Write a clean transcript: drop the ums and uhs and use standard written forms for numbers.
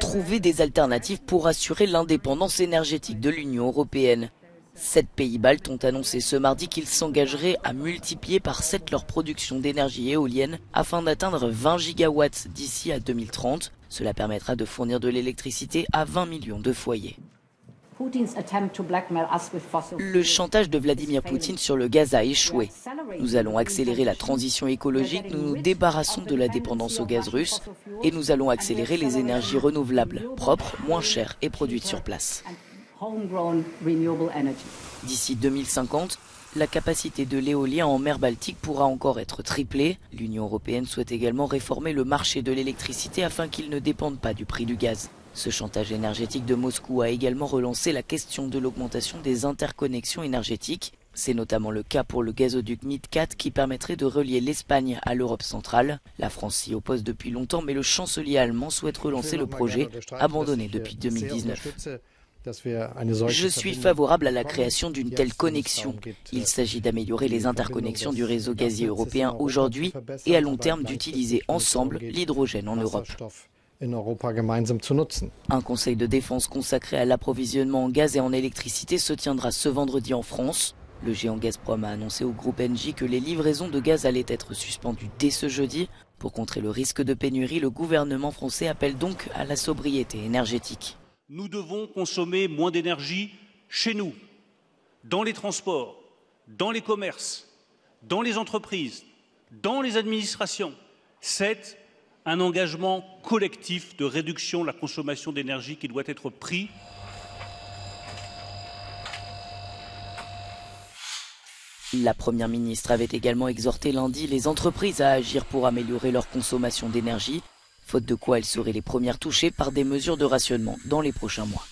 Trouver des alternatives pour assurer l'indépendance énergétique de l'Union européenne. 7 pays baltes ont annoncé ce mardi qu'ils s'engageraient à multiplier par 7 leur production d'énergie éolienne afin d'atteindre 20 gigawatts d'ici à 2030. Cela permettra de fournir de l'électricité à 20 millions de foyers. Le chantage de Vladimir Poutine sur le gaz a échoué. Nous allons accélérer la transition écologique, nous nous débarrassons de la dépendance au gaz russe et nous allons accélérer les énergies renouvelables, propres, moins chères et produites sur place. D'ici 2050, la capacité de l'éolien en mer Baltique pourra encore être triplée. L'Union européenne souhaite également réformer le marché de l'électricité afin qu'il ne dépende pas du prix du gaz. Ce chantage énergétique de Moscou a également relancé la question de l'augmentation des interconnexions énergétiques. C'est notamment le cas pour le gazoduc MidCat qui permettrait de relier l'Espagne à l'Europe centrale. La France s'y oppose depuis longtemps, mais le chancelier allemand souhaite relancer le projet, abandonné depuis 2019. Je suis favorable à la création d'une telle connexion. Il s'agit d'améliorer les interconnexions du réseau gazier européen aujourd'hui et à long terme d'utiliser ensemble l'hydrogène en Europe. Un conseil de défense consacré à l'approvisionnement en gaz et en électricité se tiendra ce vendredi en France. Le géant Gazprom a annoncé au groupe Engie que les livraisons de gaz allaient être suspendues dès ce jeudi. Pour contrer le risque de pénurie, le gouvernement français appelle donc à la sobriété énergétique. Nous devons consommer moins d'énergie chez nous, dans les transports, dans les commerces, dans les entreprises, dans les administrations. C'est un engagement collectif de réduction de la consommation d'énergie qui doit être pris. La Première ministre avait également exhorté lundi les entreprises à agir pour améliorer leur consommation d'énergie, faute de quoi elles seraient les premières touchées par des mesures de rationnement dans les prochains mois.